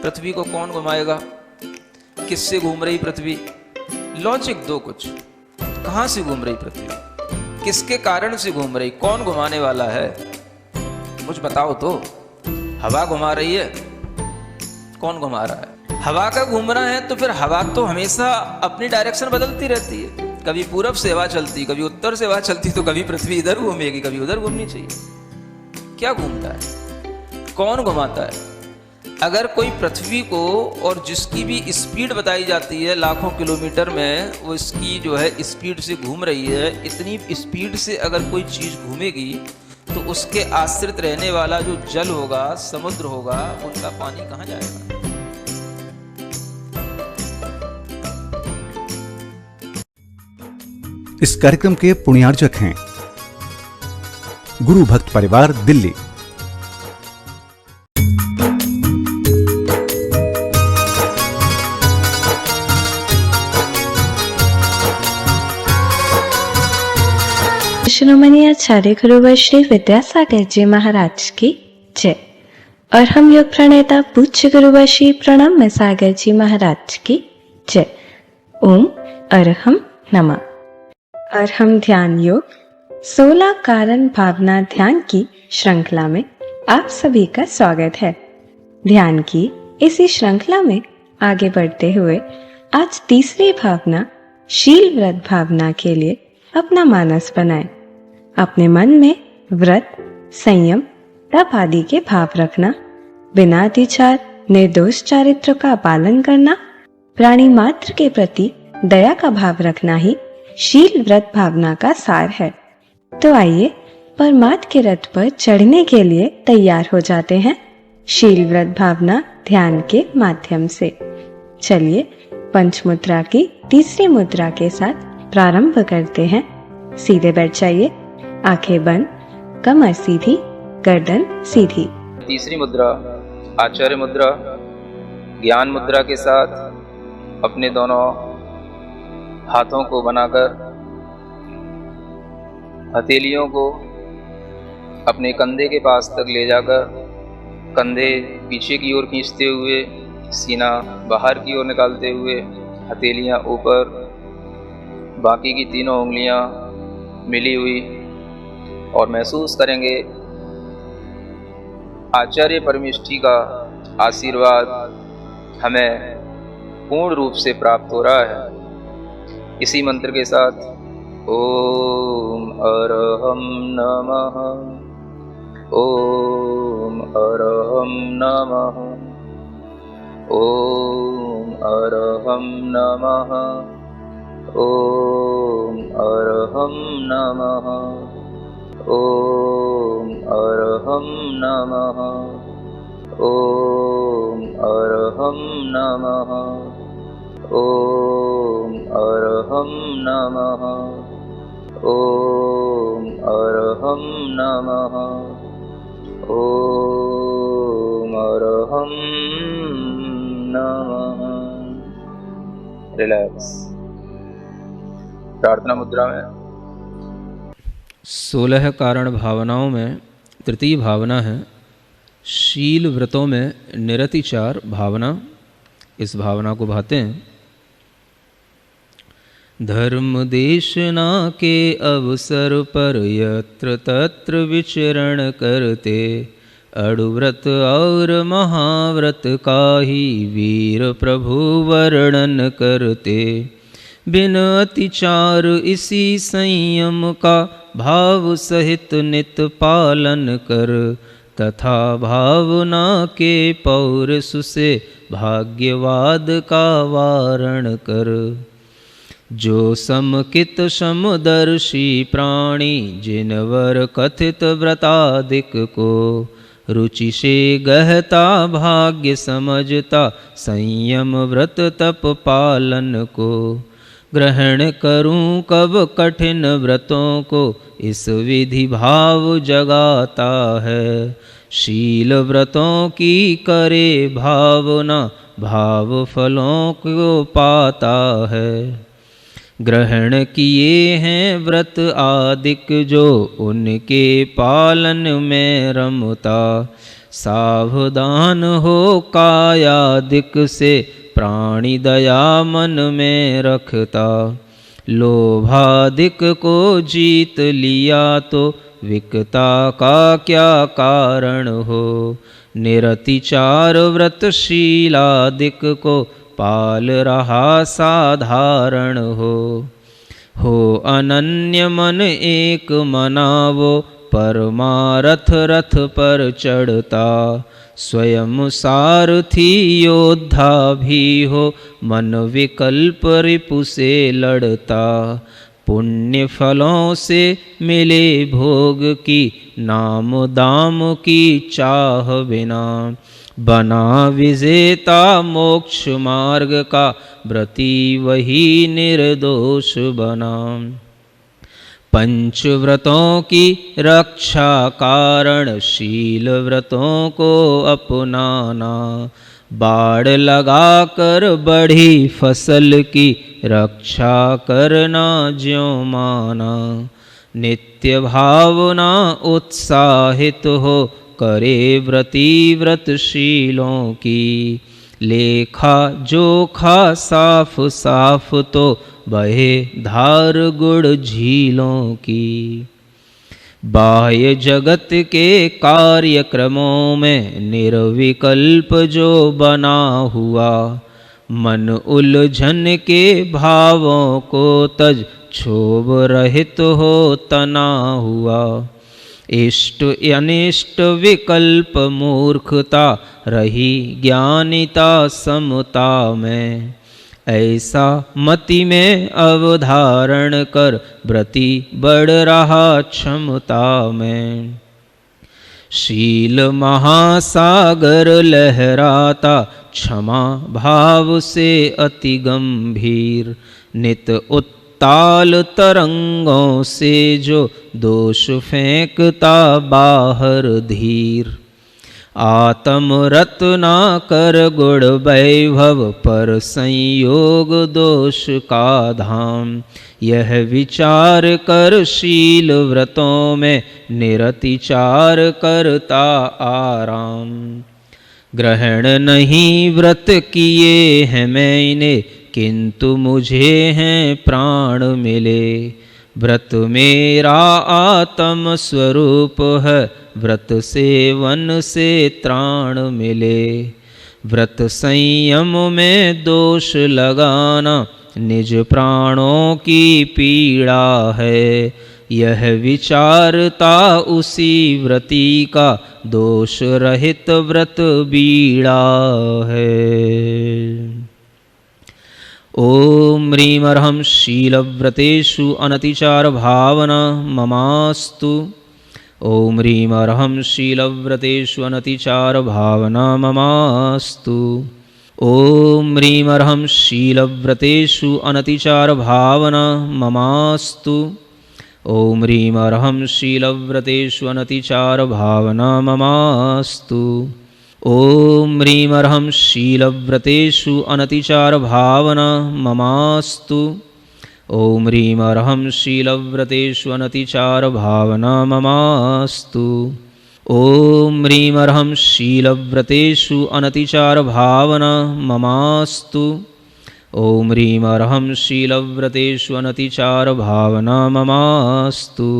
पृथ्वी को कौन घुमाएगा? किससे घूम रही पृथ्वी? लॉजिक दो कुछ। कहां से घूम रही पृथ्वी? किसके कारण से घूम रही? कौन घुमाने वाला है? कुछ बताओ तो। हवा घुमा रही है? कौन घुमा रहा है? हवा का घूमना है तो फिर हवा तो हमेशा अपनी डायरेक्शन बदलती रहती है। कभी पूरब से हवा चलती, कभी उत्तर से हवा चलती, तो कभी पृथ्वी इधर घूमेगी, कभी उधर घूमनी चाहिए। क्या घूमता है? कौन घुमाता है? अगर कोई पृथ्वी को, और जिसकी भी स्पीड बताई जाती है लाखों किलोमीटर में, वो इसकी जो है स्पीड से घूम रही है, इतनी स्पीड से अगर कोई चीज़ घूमेगी तो उसके आश्रित रहने वाला जो जल होगा, समुद्र होगा, उनका पानी कहाँ जाएगा? इस कार्यक्रम के पुण्यार्जक हैं गुरु भक्त परिवार, दिल्ली। शिरोमणि आचार्य गुरुवर श्री विद्यासागर जी महाराज की जय। और हम योग प्रणेता पूज्य गुरुवर श्री प्रणम्य सागर जी महाराज की जय। ओम अरहम नमः। अरहम ध्यान योग 16 कारण भावना ध्यान की श्रृंखला में आप सभी का स्वागत है। ध्यान की इसी श्रृंखला में आगे बढ़ते हुए आज तीसरी भावना शील व्रत भावना के लिए अपना मानस बनाएं। अपने मन में व्रत, संयम, तप आदि के भाव रखना, बिना अतिचार, निर्दोष चारित्र का पालन करना, प्राणी मात्र के प्रति दया का भाव रखना ही शील व्रत भावना का सार है। तो आइए परमात्मा के रथ पर चढ़ने के लिए तैयार हो जाते हैं शील व्रत भावना ध्यान के माध्यम से। चलिए पंचमुद्रा की तीसरी मुद्रा के साथ प्रारंभ करते हैं। सीधे बैठ जाइए, आंखें बंद, कमर सीधी, गर्दन सीधी। तीसरी मुद्रा आचार्य मुद्रा। ज्ञान मुद्रा के साथ अपने दोनों हाथों को बनाकर हथेलियों को अपने कंधे के पास तक ले जाकर कंधे पीछे की ओर खींचते हुए, सीना बाहर की ओर निकालते हुए, हथेलियां ऊपर, बाकी की तीनों उंगलियां मिली हुई, और महसूस करेंगे आचार्य परमेष्ठी का आशीर्वाद हमें पूर्ण रूप से प्राप्त हो रहा है। इसी मंत्र के साथ ओम अरहम नमः, ओम अरहम नमः, ओम अरहम नमः, ओम अरहम नमः, ओम अरहम नमः, ओम अरहम नमः, ओम अरहम नमः, ओम अरहम नमः, ओम अरहम नमः। रिलैक्स। प्रार्थना मुद्रा में 16 कारण भावनाओं में तृतीय भावना है शील व्रतों में निरतिचार भावना। इस भावना को भाते हैं। धर्म देशना के अवसर पर यत्र तत्र विचरण करते, अड़ुव्रत और महाव्रत का ही वीर प्रभु वर्णन करते। बिन अतिचार इसी संयम का भाव सहित नित पालन कर, तथा भावना के पौरुष से भाग्यवाद का वारण कर। जो समकित समदर्शी प्राणी जिनवर कथित व्रतादिक को, रुचि से गहता भाग्य समझता संयम व्रत तप पालन को। ग्रहण करूं कब कठिन व्रतों को, इस विधि भाव जगाता है। शील व्रतों की करे भावना, भाव फलों को पाता है। ग्रहण किए हैं व्रत आदिक जो, उनके पालन में रमता। सावधान हो कायादिक से प्राणी दया मन में रखता। लोभादिक को जीत लिया तो विकता का क्या कारण हो। निरतिचार व्रतशीलादिक को पाल रहा साधारण हो अनन्य मन एक मनावो परमारथ रथ पर चढ़ता। स्वयं सारथी योद्धा भी हो मन विकल्प रिपु से लड़ता। पुण्य फलों से मिले भोग की नाम दाम की चाह बिना। बना विजेता मोक्ष मार्ग का व्रती वही निर्दोष बना। पंचव्रतों की रक्षा कारण शील व्रतों को अपनाना। बाड़ लगा कर बढ़ी फसल की रक्षा करना ज्यों माना। नित्य भावना उत्साहित हो करे व्रती व्रतशीलों की। लेखा जोखा साफ साफ तो बहे धार गुड़ झीलों की। बाह्य जगत के कार्यक्रमों में निर्विकल्प जो बना हुआ। मन उलझन के भावों को तज क्षोभ रहित हो तना हुआ। इष्ट अनिष्ट विकल्प मूर्खता रही ज्ञानिता समता में। ऐसा मति में अवधारण कर व्रती बढ़ रहा क्षमता में। शील महासागर लहराता क्षमा भाव से अति गंभीर। नित उत्ताल तरंगों से जो दोष फेंकता बाहर धीर। आत्म रत्ना कर गुण वैभव पर संयोग दोष का धाम। यह विचार कर शील व्रतों में निरतिचार करता आराम। ग्रहण नहीं व्रत किए हैं मैंने किंतु मुझे हैं प्राण मिले। व्रत मेरा आत्म स्वरूप है व्रत सेवन से त्राण मिले। व्रत संयम में दोष लगाना निज प्राणों की पीड़ा है। यह विचारता उसी व्रती का दोष रहित व्रत बीड़ा है। ओम ह्रीं अर्हं शीलव्रतेषु अनतिचार भावना ममास्तु। ओम ह्रीं अर्हं शीलव्रतेषु अनतिचार भावना ममास्तु। ओम ह्रीं अर्हं शीलव्रतेषु अनतिचार भावना ममास्तु। ओम ह्रीं अर्हं शीलव्रतेषु अनतिचार भावना ममास्तु। ओम ह्रीं अर्हं शीलव्रतेषु अनतिचार भावना ममास्तु। ओम ह्रीं अर्हं शीलव्रतेषु अनतिचार भावना ममास्तु। ओम ह्रीं अर्हं शीलव्रतेषु अनतिचार भावना ममास्तु। ओम ह्रीं अर्हं शीलव्रतेषु अनतिचार भावना ममास्तु।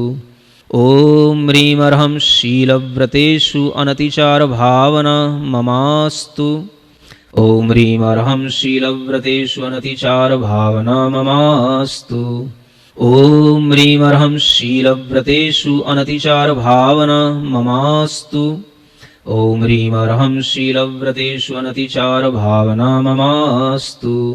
ओम ह्रीं अर्हं शीलव्रतेषु अनतिचार भावना ममास्तु। ओम ह्रीं अर्हं शीलव्रतेषु अनतिचार भावना ममास्तु। ओम ह्रीं अर्हं शीलव्रतेषु अनतिचार भावना ममास्तु। ओम ह्रीं अर्हं शीलव्रतेषु अनतिचार भावना ममास्तु।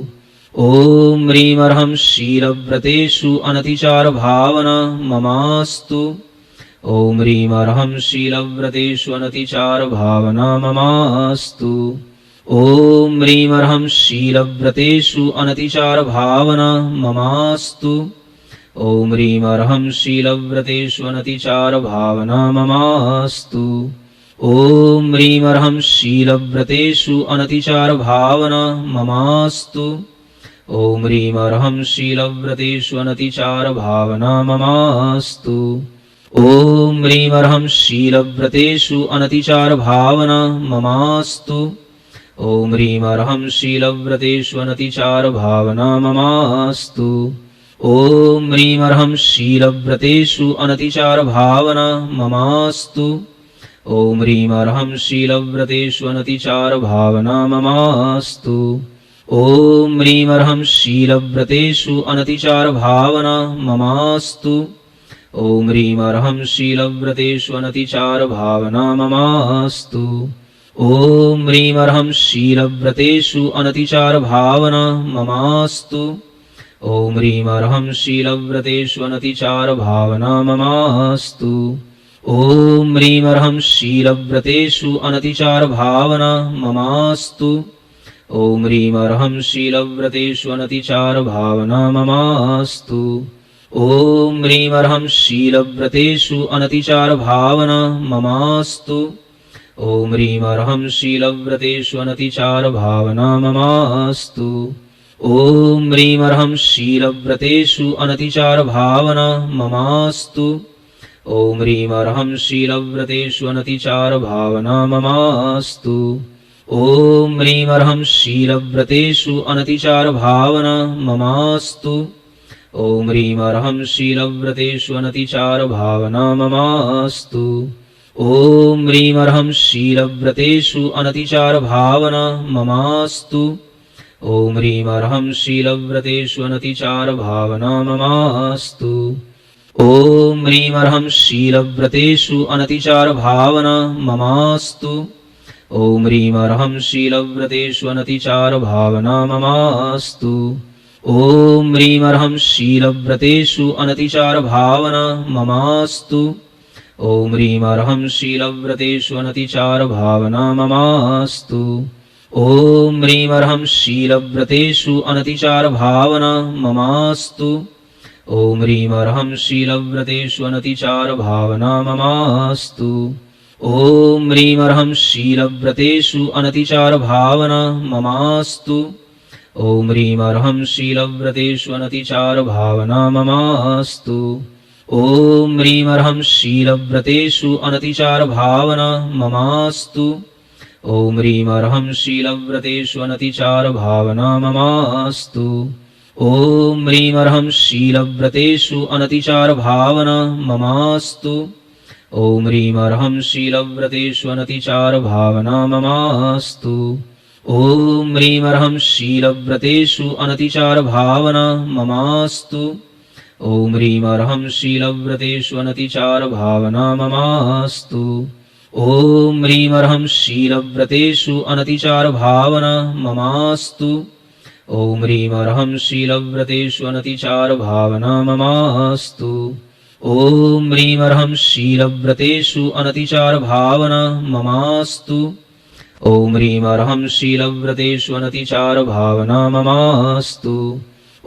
ओम ह्रीं अर्हं शीलव्रतेषु अनतिचार भावना ममास्तु। ओम ह्रीं अर्हं शीलव्रतेषु अनतिचार भावना ममास्तु। ओम ह्रीं अर्हं शीलव्रतेषु अनतिचार भावना ममास्तु। ओम ह्रीं अर्हं शीलव्रतेषु अनतिचार भावना ममास्तु। ओम ह्रीं अर्हं शीलव्रतेषु अनतिचार भावना ममास्तु। ओम ह्रीं अर्हं शीलव्रतेषु अनतिचार भावना ममास्तु। ॐ ह्रीं अर्हं शीलव्रतेषु अनतिचारभावना ममास्तु। ॐ ह्रीं अर्हं शीलव्रतेषु अनतिचारभावना ममास्तु। ॐ ह्रीं अर्हं शीलव्रतेषु अनतिचारभावना ममास्तु। ॐ ह्रीं अर्हं शीलव्रतेषु अनतिचारभावना ममास्तु। ॐ ह्रीं अर्हं शीलव्रतेषु अनतिचारभावना ममास्तु। ॐ ह्रीं अर्हं शीलव्रतेषु अनतिचारभावना ममास्तु। ॐ ह्रीं अर्हं शीलव्रतेषु अनतिचारभावना ममास्तु। ॐ ह्रीं अर्हं शीलव्रतेषु अनतिचारभावना ममास्तु। ॐ ह्रीं अर्हं शीलव्रतेषु अनतिचारभावना ममास्तु। ॐ ह्रीं अर्हं शीलव्रतेषु अनतिचारभावना ममास्तु। ॐ ह्रीं अर्हं शीलव्रतेषु अनतिचारभावना ममास्तु। ॐ ह्रीं अर्हं शीलव्रतेषु अनतिचारभावना ममास्तु। ॐ ह्रीं अर्हं शीलव्रतेषु अनतिचारभावना ममास्तु। ॐ ह्रीं अर्हं शीलव्रतेषु अनतिचारभावना ममास्तु। ॐ ह्रीं अर्हं शीलव्रतेषु अनतिचारभावना ममास्तु। ॐ ह्रीं अर्हं शीलव्रतेषु अनतिचारभावना ममास्तु। ॐ ह्रीं अर्हं शीलव्रतेषु अनतिचारभावना ममास्तु। ॐ ह्रीं अर्हं शीलव्रतेषु अनतिचारभावना ममास्तु। ॐ ह्रीं अर्हं शीलव्रतेषु अनतिचारभावना ममास्तु। ॐ ह्रीं अर्हं शीलव्रतेषु अनतिचारभावना ममास्तु। ॐ ह्रीं अर्हं शीलव्रतेषु अनतिचारभावना ममास्तु। ॐ ह्रीं अर्हं शीलव्रतेषु अनतिचारभावना ममास्तु। ॐ ह्रीं अर्हं शीलव्रतेषु अनतिचारभावना ममास्तु। ॐ ह्रीं अर्हं शीलव्रतेषु अनतिचारभावना ममास्तु। ॐ ह्रीं अर्हं शीलव्रतेषु अनतिचारभावना ममास्तु। ॐ ह्रीं अर्हं शीलव्रतेषु अनतिचारभावना ममास्तु। ॐ ह्रीं अर्हं शीलव्रतेषु अनतिचारभावना ममास्तु। ॐ ह्रीं अर्हं शीलव्रतेषु अनतिचारभावना ममास्तु। ॐ ह्रीं अर्हं शीलव्रतेषु अनतिचारभावना ममास्तु। ॐ ह्रीं अर्हं शीलव्रतेषु अनतिचारभावना ममास्तु। ॐ ह्रीं अर्हं शीलव्रतेषु अनतिचारभावना ममास्तु। ॐ ह्रीं अर्हं शीलव्रतेषु अनतिचारभावना ममास्तु। ॐ ह्रीं अर्हं शीलव्रतेषु अनतिचारभावना ममास्तु। ॐ ह्रीं अर्हं शीलव्रतेषु अनतिचारभावना ममास्तु। ॐ ह्रीं अर्हं शीलव्रतेषु अनतिचारभावना ममास्तु। ॐ ह्रीं अर्हं शीलव्रतेषु अनतिचारभावना ममास्तु। ॐ ह्रीं अर्हं शीलव्रतेषु अनतिचारभावना ममास्तु।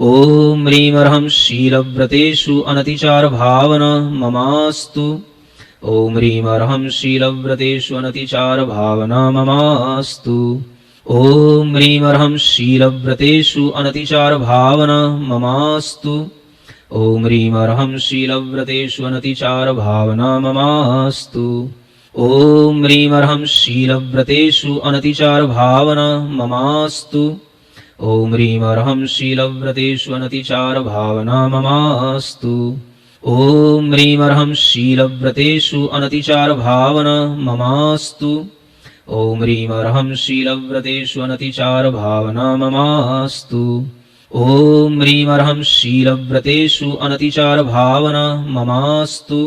ॐ ह्रीं अर्हं शीलव्रतेषु अनतिचारभावना ममास्तु। ॐ ह्रीं अर्हं शीलव्रतेषु अनतिचारभावना ममास्तु। ॐ ह्रीं अर्हं शीलव्रतेषु अनतिचारभावना ममास्तु। ॐ ह्रीं अर्हं शीलव्रतेषु अनतिचारभावना ममास्तु। ॐ ह्रीं अर्हं शीलव्रतेषु अनतिचारभावना ममास्तु। ॐ ह्रीं अर्हं शीलव्रतेषु अनतिचारभावना ममास्तु। ॐ ह्रीं अर्हं शीलव्रतेषु अनतिचारभावना ममास्तु। ॐ ह्रीं अर्हं शीलव्रतेषु अनतिचारभावना ममास्तु।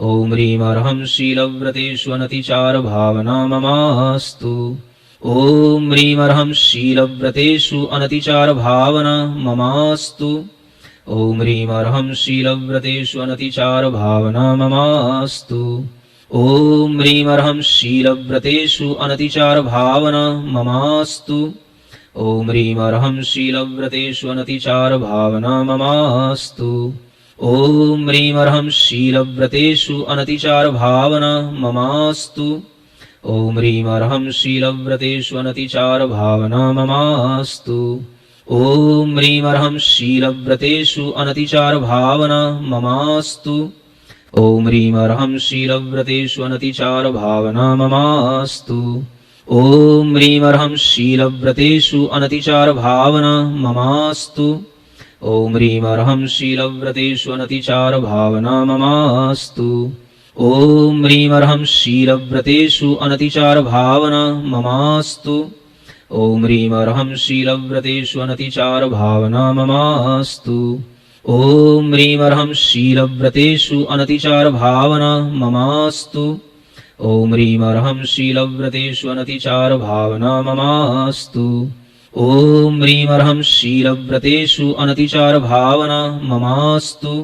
ॐ ह्रीं अर्हं शीलव्रतेषु अनतिचारभावना ममास्तु। ॐ ह्रीं अर्हं शीलव्रतेषु अनतिचारभावना ममास्तु। ॐ ह्रीं अर्हं शीलव्रतेषु अनतिचारभावना ममास्तु। ॐ ह्रीं अर्हं शीलव्रतेषु अनतिचारभावना ममास्तु। ॐ ह्रीं अर्हं शीलव्रतेषु अनतिचारभावना ममास्तु। ॐ ह्रीं अर्हं शीलव्रतेषु अनतिचारभावना ममास्तु। ॐ ह्रीं अर्हं शीलव्रतेषु अनतिचारभावना ममास्तु। ॐ ह्रीं अर्हं शीलव्रतेषु अनतिचारभावना ममास्तु। ॐ ह्रीं अर्हं शीलव्रतेषु अनतिचार भावना ममास्तु। ॐ ह्रीं अर्हं शीलव्रतेषु अनतिचार भावना ममास्तु। ॐ ह्रीं अर्हं शीलव्रतेषु अनतिचार भावना ममास्तु। ॐ ह्रीं अर्हं शीलव्रतेषु अनतिचार भावना ममास्तु। ॐ ह्रीं अर्हं शीलव्रतेषु अनतिचार भावना ममास्तु। ॐ ह्रीं अर्हं शीलव्रतेषु अनतिचार भावना ममास्तु। ॐ ह्रीं अर्हं शीलव्रतेषु अनतिचार भावना ममास्तु। ॐ ह्रीं अर्हं शीलव्रतेषु अनतिचार भावना ममास्तु।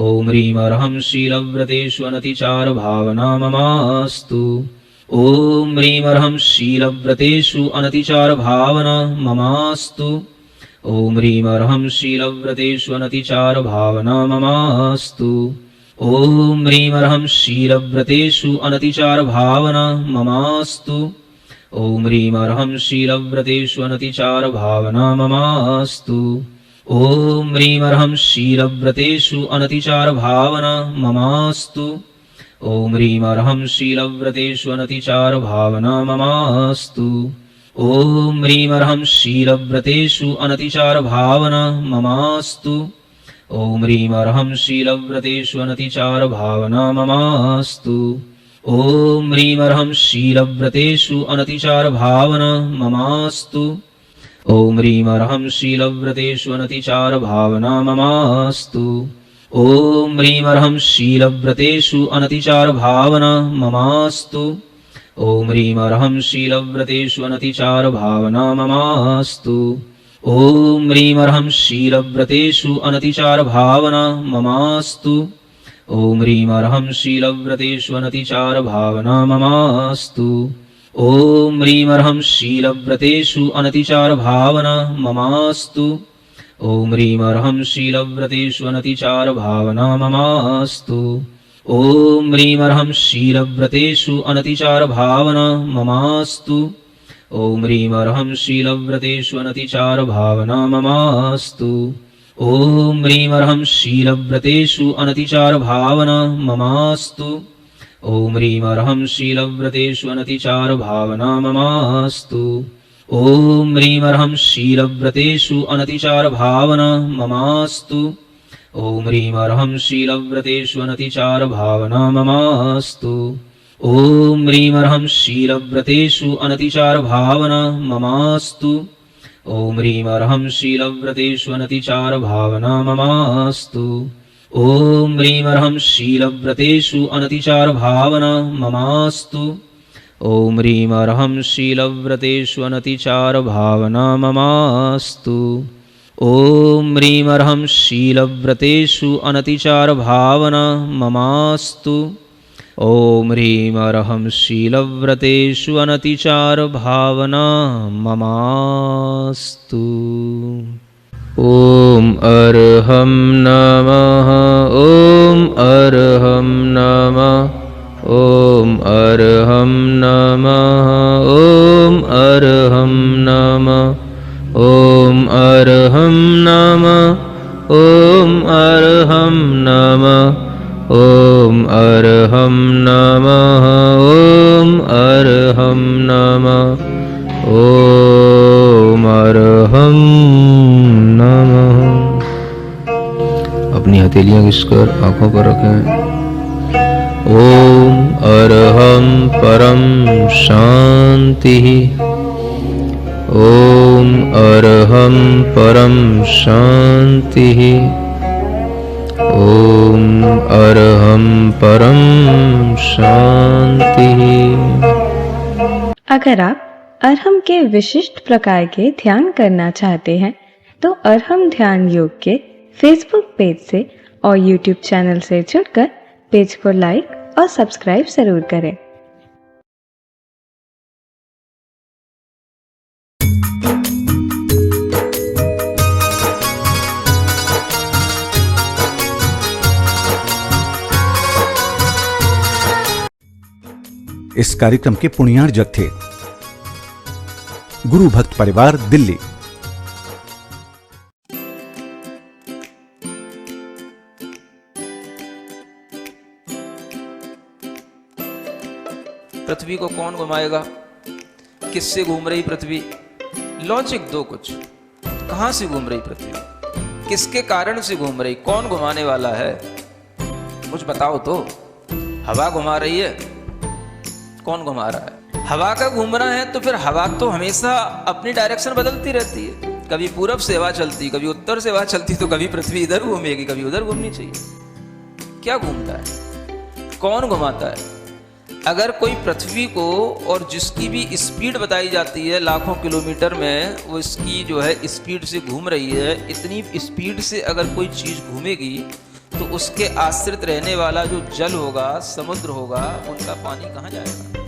ॐ ह्रीं अर्हं शीलव्रतेषु अनतिचार भावना ममास्तु। ॐ ह्रीं अर्हं शीलव्रतेषु अनतिचार भावना ममास्तु। ॐ ह्रीं अर्हं शीलव्रतेषु अनतिचार भावना ममास्तु। ॐ ह्रीं अर्हं शीलव्रतेषु अनतिचार भावना ममास्तु। ॐ ह्रीं अर्हं शीलव्रतेषु अनतिचार भावना ममास्तु। ॐ ह्रीं अर्हं शीलव्रतेषु अनतिचार भावना ममास्तु। ॐ ह्रीं अर्हं शीलव्रतेषु अनतिचार भावना ममास्तु। ॐ ह्रीं अर्हं शीलव्रतेषु अनतिचार भावना ममास्तु। ॐ ह्रीं अर्हं शीलव्रतेषु अनतिचार भावना ममास्तु। ॐ ह्रीं अर्हं शीलव्रतेषु अनतिचार भावना ममास्तु। ॐ ह्रीं अर्हं शीलव्रतेषु अनतिचार भावना ममास्तु। ॐ ह्रीं अर्हं शीलव्रतेषु अनतिचार भावना ममास्तु। ॐ ह्रीं अर्हं शीलव्रतेषु अनतिचार भावना ममास्तु। ॐ ह्रीं अर्हं शीलव्रतेषु अनतिचार भावना ममास्तु। ॐ ह्रीं अर्हं शीलव्रतेषु अनतिचार भावना ममास्तु। ॐ ह्रीं अर्हं शीलव्रतेषु अनतिचार भावना ममास्तु। ॐ ह्रीं अर्हं शीलव्रतेषु अनतिचार भावना ममास्तु। ॐ ह्रीं अर्हं शीलव्रतेषु अनतिचार भावना ममास्तु। ॐ ह्रीं अर्हं शीलव्रतेषु अनतिचार भावना ममास्तु। ॐ ह्रीं अर्हं शीलव्रतेषु अनतिचार भावना ममास्तु। ॐ ह्रीं अर्हं शीलव्रतेषु अनतिचार भावना ममास्तु। ॐ ह्रीं अर्हं शीलव्रतेषु अनतिचार भावना ममास्तु। ॐ ह्रीं अर्हं शीलव्रतेषु अनतिचार भावना ममास्तु। ॐ ह्रीं अर्हं शीलव्रतेषु अनतिचार भावना ममास्तु। ॐ ह्रीं अर्हं शीलव्रतेषु अनतिचार भावना ममास्तु। ॐ ह्रीं अर्हं शीलव्रतेषु अनतिचार भावना ममास्तु। ॐ ह्रीं अर्हं शीलव्रतेषु अनतिचार भावना ममास्तु। ॐ ह्रीं अर्हं शीलव्रतेषु अनतिचार भावना ममास्तु। ॐ ह्रीं अर्हं शीलव्रतेषु अनतिचार भावना ममास्तु। ॐ अर्हं नमः। ॐ अर्हं नमः। ॐ अर्हं नमः। ॐ अर्हं नमः। ॐ अर्हं नमः। ॐ अर्हं नमः। ॐ अर्हं नमः। ॐ अर्हं नमः। ॐ अर्हं नमः। अपनी हथेलियां घिसकर आंखों पर रखें। ॐ अर्हं परं शान्तिः। ॐ अर्हं परं शान्तिः। ॐ अर्हं परं शान्तिः। अगर आप अर्हम के विशिष्ट प्रकार के ध्यान करना चाहते हैं तो अर्हम ध्यान योग के फेसबुक पेज से और यूट्यूब चैनल से जुड़कर पेज को लाइक और सब्सक्राइब जरूर करें। इस कार्यक्रम के पुण्यार्जक थे गुरु भक्त परिवार, दिल्ली। पृथ्वी को कौन घुमाएगा? किससे घूम रही पृथ्वी? लॉजिक दो कुछ। कहां से घूम रही पृथ्वी? किसके कारण से घूम रही? कौन घुमाने वाला है? कुछ बताओ तो। हवा घुमा रही है? कौन घुमा रहा है? हवा का घूमना है तो फिर हवा तो हमेशा अपनी डायरेक्शन बदलती रहती है। कभी पूरब से हवा चलती, कभी उत्तर से हवा चलती, तो कभी पृथ्वी इधर घूमेगी, कभी उधर घूमनी चाहिए। क्या घूमता है? कौन घुमाता है? अगर कोई पृथ्वी को, और जिसकी भी स्पीड बताई जाती है लाखों किलोमीटर में, वो इसकी जो है स्पीड से घूम रही है, इतनी स्पीड से अगर कोई चीज़ घूमेगी तो उसके आश्रित रहने वाला जो जल होगा, समुद्र होगा, उनका पानी कहाँ जाएगा?